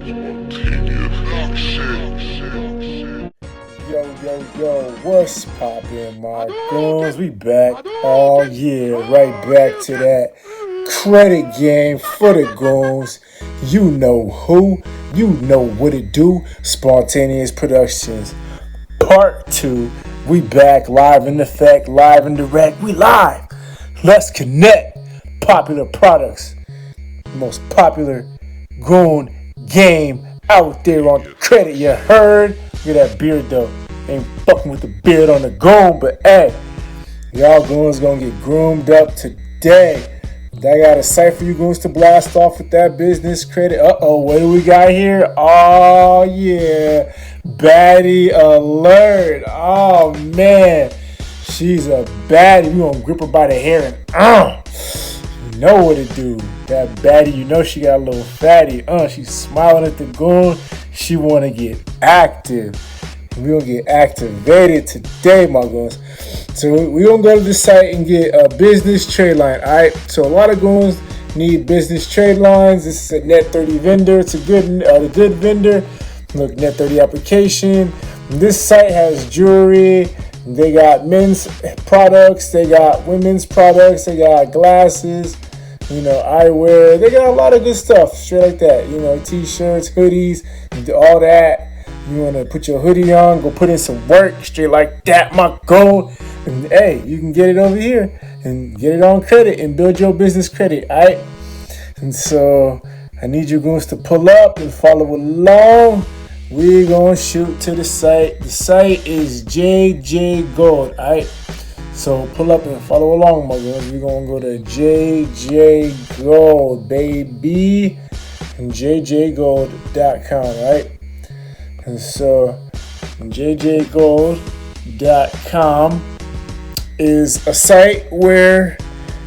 Yo, what's poppin', my goons? We back. Oh, yeah, right back to that credit game for the goons. You know who, you know what it do. Spontaneous Productions, Part 2. We back live in effect, live and direct. We live. Let's connect. Popular products. The most popular goon game out there on credit. You heard? Look at that beard though. Ain't fucking with the beard on the goon, but hey, y'all goons gonna get groomed up today. I got a site for you goons to blast off with that business credit. What do we got here? Oh yeah, baddie alert. Oh man, she's a baddie. We gonna grip her by the hair and you know what to do. That baddie, you know she got a little fatty. She's smiling at the goon. She wanna get active. We're going to get activated today, my goons. So we're going to go to the site and get a business trade line. All right. So a lot of goons need business trade lines. This is a Net 30 vendor. It's a good vendor. Look, Net 30 application. This site has jewelry. They got men's products. They got women's products. They got glasses, eyewear. They got a lot of good stuff straight like that. T-shirts, hoodies, all that. You want to put your hoodie on, go put in some work, straight like that, my goal. And hey, you can get it over here and get it on credit and build your business credit, all right? And so I need you goons to pull up and follow along. We're going to shoot to the site. The site is JJ Gold, all right? So pull up and follow along, my goons. We're going to go to JJ Gold, baby, and jjgold.com, all right? And so jjgold.com is a site where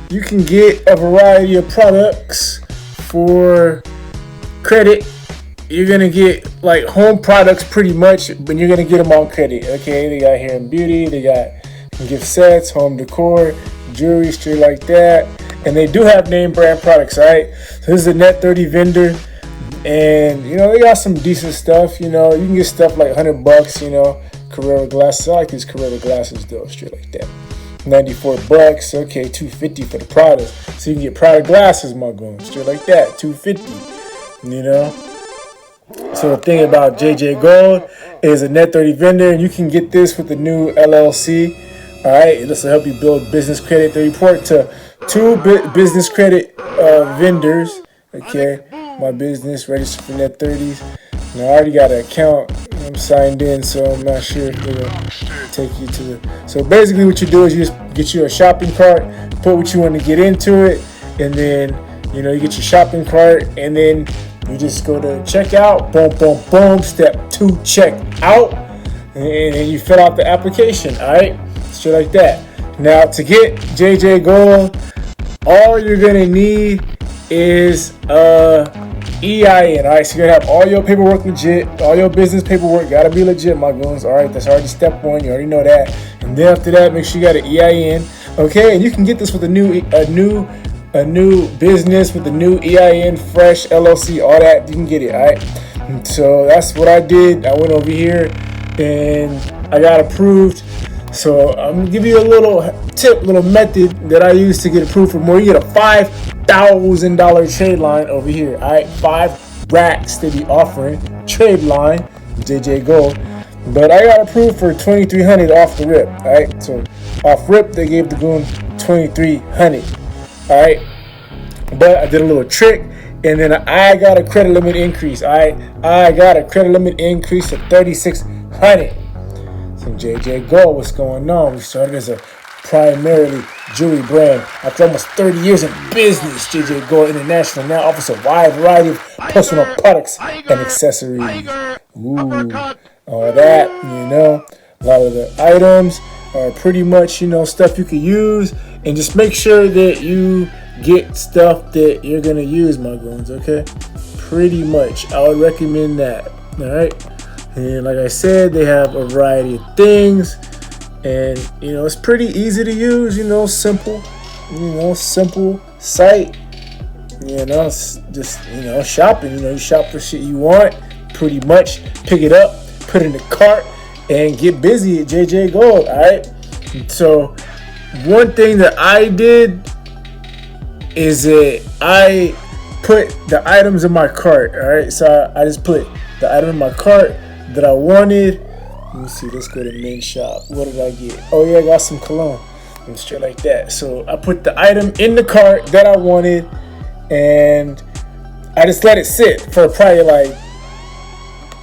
you can get a variety of products for credit. You're going to get like home products pretty much, but you're going to get them on credit. Okay, they got hair and beauty, they got gift sets, home decor, jewelry, straight like that. And they do have name brand products, all right? So this is a Net 30 vendor. And, they got some decent stuff, you can get stuff like $100, Carrera glasses. I like these Carrera glasses though, straight like that. $94, okay, $250 for the Prada. So you can get Prada glasses, my goon, straight like that, $250, So the thing about JJ Gold is a Net 30 vendor, and you can get this with the new LLC, all right? This will help you build business credit. They report to two business credit vendors, okay? My business registered for Net 30s. Now I already got an account. I'm signed in, so I'm not sure if they're gonna take you to the. So basically, what you do is you just get you a shopping cart, put what you want to get into it, and then you get your shopping cart, and then you just go to checkout. Boom, boom, boom. Step 2, check out, and then you fill out the application. All right, straight like that. Now to get JJ Gold, all you're gonna need is EIN, all right? So you're gonna have all your paperwork legit, all your business paperwork gotta be legit, my goons, all right? That's already step 1, you already know that. And then after that, make sure you got an EIN, okay? And you can get this with a new business with a new EIN, fresh LLC, all that, you can get it, all right? And so that's what I did. I went over here and I got approved. So I'm gonna give you a little tip, little method that I use to get approved for more. You get a $5,000 trade line over here. All right, 5 racks they be offering trade line, JJ Gold. But I got approved for $2,300 off the rip. All right, so off rip they gave the goon $2,300. All right, but I did a little trick, and then I got a credit limit increase. All right, I got a credit limit increase to $3,600. JJ Gold, what's going on? We started as a primarily jewelry brand. After almost 30 years in business, JJ Gold International now offers a wide variety of personal products and accessories. Ooh, all that, a lot of the items are pretty much, stuff you can use, and just make sure that you get stuff that you're going to use, my goons, okay? Pretty much, I would recommend that, all right? And like I said, they have a variety of things, and it's pretty easy to use. Simple site. just shopping. You shop for shit you want, pretty much. Pick it up, put it in the cart, and get busy at JJ Gold. All right. So one thing that I did is that I put the items in my cart. All right. So I just put the item in my cart that I wanted. Let me see. Let's go to men's shop. What did I get? Oh yeah, I got some cologne. And straight like that. So I put the item in the cart that I wanted, and I just let it sit for probably like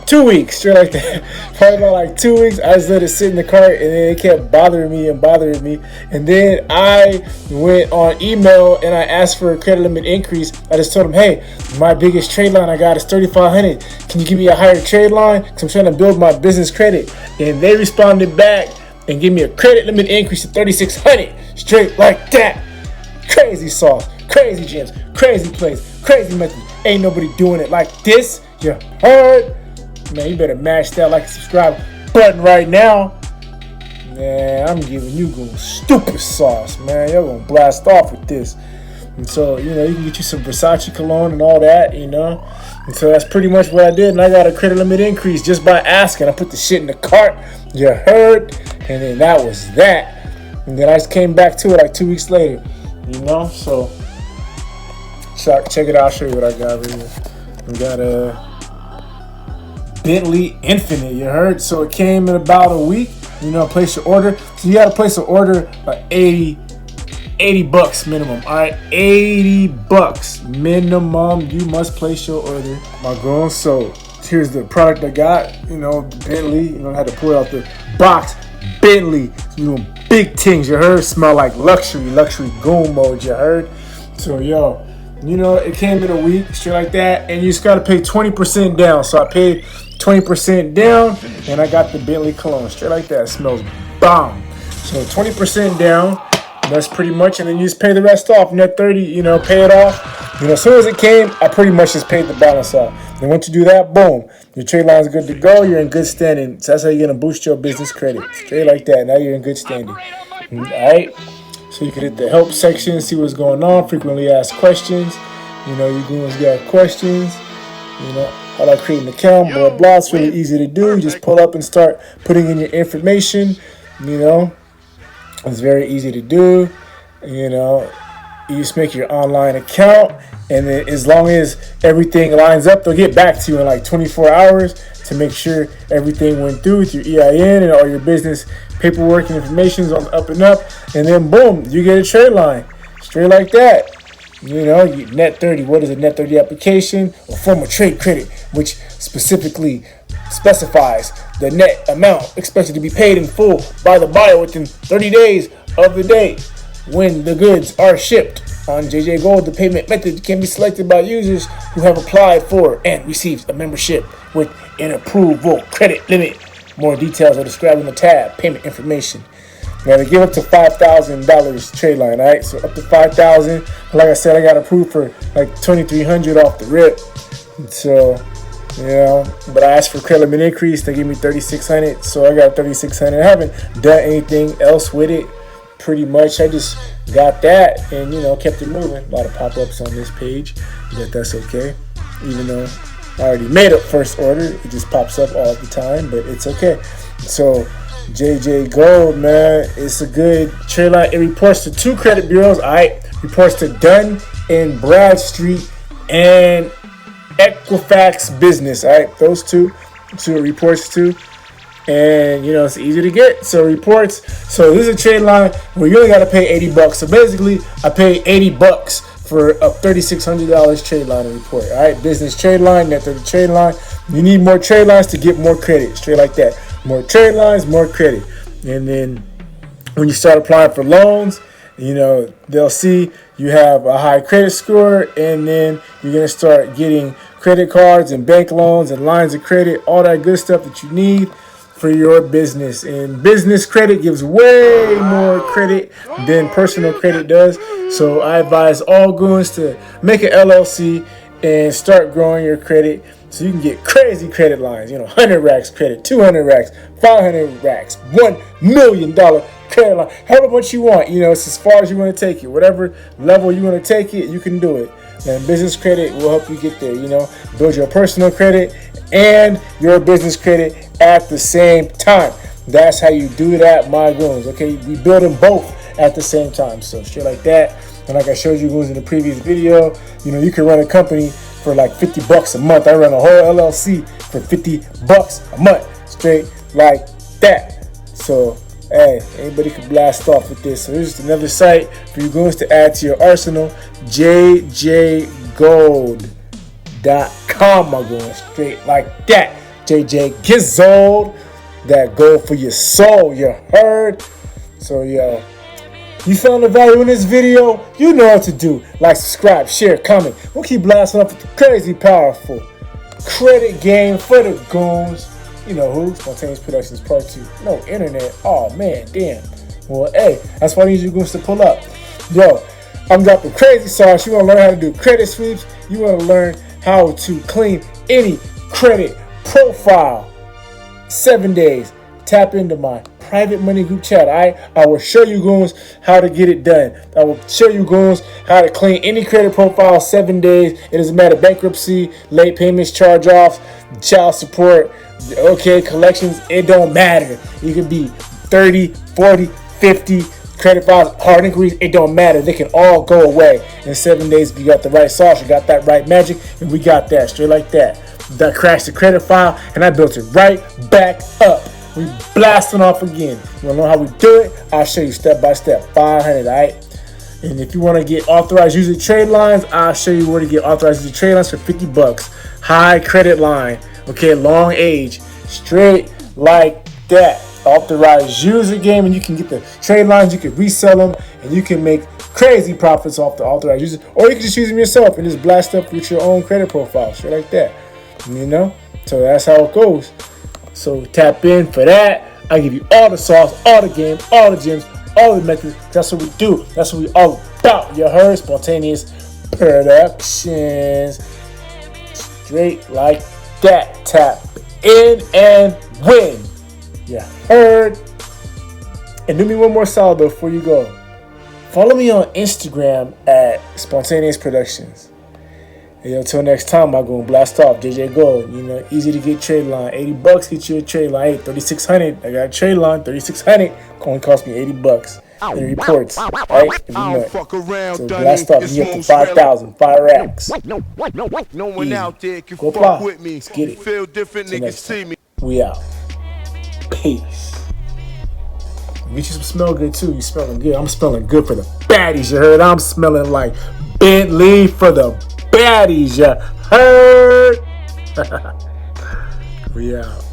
2 weeks, straight like that. Probably about like 2 weeks. I just let it sit in the cart, and then it kept bothering me. And then I went on email and I asked for a credit limit increase. I just told them, hey, my biggest trade line I got is $3,500. Can you give me a higher trade line? Because I'm trying to build my business credit. And they responded back and give me a credit limit increase of $3,600, straight like that. Crazy sauce, crazy gems, crazy plays, crazy methods. Ain't nobody doing it like this. You heard? Man, you better mash that like and subscribe button right now. Man, I'm giving you stupid sauce, man. You're gonna blast off with this. And so, you can get you some Versace cologne and all that, And so that's pretty much what I did. And I got a credit limit increase just by asking. I put the shit in the cart. You heard? And then that was that. And then I just came back to it like 2 weeks later. So check it out. I'll show you what I got right here. I got a Bentley Infinite. You heard? So it came in about a week. Place your order. So you got to place an order like $80 minimum. All right, $80 minimum. You must place your order. My girl. So here's the product I got. Bentley. I had to pull out the box. Bentley. Big things. You heard? Smell like luxury goon mode. You heard? So it came in a week, straight like that, and you just got to pay 20% down. So I paid 20% down, and I got the Bentley cologne, straight like that. It smells bomb. So 20% down, that's pretty much, and then you just pay the rest off. Net 30, pay it off. As soon as it came, I pretty much just paid the balance off. And once you do that, boom, your trade line's good to go. You're in good standing. So that's how you're gonna boost your business credit, straight like that. Now you're in good standing. All right. So you can hit the help section, see what's going on, frequently asked questions. You guys got questions, how to create an account, blah, blah. It's really easy to do. You just pull up and start putting in your information, It's very easy to do, You just make your online account, and then as long as everything lines up, they'll get back to you in like 24 hours to make sure everything went through with your EIN and all your business paperwork and information is on the up and up, and then boom, you get a trade line, straight like that. You net 30. What is a net 30 application? A form of trade credit, which specifically specifies the net amount expected to be paid in full by the buyer within 30 days of the date when the goods are shipped. On JJ Gold, the payment method can be selected by users who have applied for and received a membership with an approval credit limit. More details are described in the tab, Payment Information. Now they give up to $5,000 trade line, all right? So up to $5,000. Like I said, I got approved for like $2,300 off the rip. So, but I asked for credit limit increase. They gave me $3,600, so I got $3,600. I haven't done anything else with it. Pretty much, I just got that and kept it moving. A lot of pop-ups on this page, but that's okay. Even though I already made a first order, it just pops up all the time, but it's okay. So JJ Gold, man, it's a good trade line. It reports to 2 credit bureaus. All right, reports to Dun and Bradstreet and Equifax Business. All right, those two it reports to. And it's easy to get. So reports. So this is a trade line where you only got to pay $80. So basically, I pay $80 for a $3,600 trade line report. All right, business trade line, net 30 trade line. You need more trade lines to get more credit. Straight like that. More trade lines, more credit. And then when you start applying for loans, they'll see you have a high credit score, and then you're gonna start getting credit cards and bank loans and lines of credit, all that good stuff that you need for your business. And business credit gives way more credit than personal credit does. So I advise all goons to make an LLC and start growing your credit so you can get crazy credit lines, 100 racks credit, 200 racks, 500 racks, $1 million credit line, however much you want. It's as far as you want to take it. Whatever level you want to take it, you can do it. And business credit will help you get there, you know. Build your personal credit and your business credit at the same time. That's how you do that, my goons. Okay, we build them both at the same time. So straight like that. And like I showed you goons in the previous video, you know, you can run a company for like $50 a month. I run a whole LLC for $50 a month. Straight like that. So hey, anybody can blast off with this. So here's just another site for you goons to add to your arsenal. jjgold.com, my goons. Straight like that. JJ Gizold. That gold for your soul, you heard? So yo, you found the value in this video? You know what to do. Like, subscribe, share, comment. We'll keep blasting up with the crazy powerful credit game for the goons. You know who? Spontaneous Productions Part 2. No internet. Oh man, damn. Well, hey, that's why I need you goons to pull up. Yo, I'm dropping crazy sauce. You want to learn how to do credit sweeps? You want to learn how to clean any credit profile? 7 days. Tap into my private money group chat. I will show you goons how to get it done. I will show you goons how to clean any credit profile 7 days. It doesn't matter bankruptcy, late payments, charge offs, child support, okay, collections. It don't matter. You can be 30, 40, 50 credit files, hard inquiries. It don't matter. They can all go away in 7 days if you got the right sauce, you got that right magic, and we got that straight like that. That crashed the credit file, and I built it right back up. We blasting off again. You want to know how we do it? I'll show you step by step. 500, all right? And if you want to get authorized user trade lines, I'll show you where to get authorized user trade lines for $50. High credit line, okay, long age, straight like that. Authorized user game, and you can get the trade lines, you can resell them, and you can make crazy profits off the authorized users, or you can just use them yourself and just blast up with your own credit profile, straight like that. You know, so that's how it goes. So tap in for that. I give you all the sauce, all the game, all the gems, all the methods. That's what we do. That's what we all about. You heard? Spontaneous Productions. Straight like that. Tap in and win. You heard? And do me one more solid though before you go. Follow me on Instagram at Spontaneous Productions. Hey, until next time, I'm going to blast off. JJ Gold, you know, easy to get trade line. $80 get you a trade line. Hey, 3,600. I got a trade line. 3,600. Only cost me $80. And reports. All right, every month. So blast off. You get to 5,000. 5 racks. No one out there can fuck with me. Let's get it. Feel different niggas see me. We out. Peace. Get you some smell good too. You smelling good. I'm smelling good for the baddies. You heard? I'm smelling like Bentley for the baddies, ya heard? We out.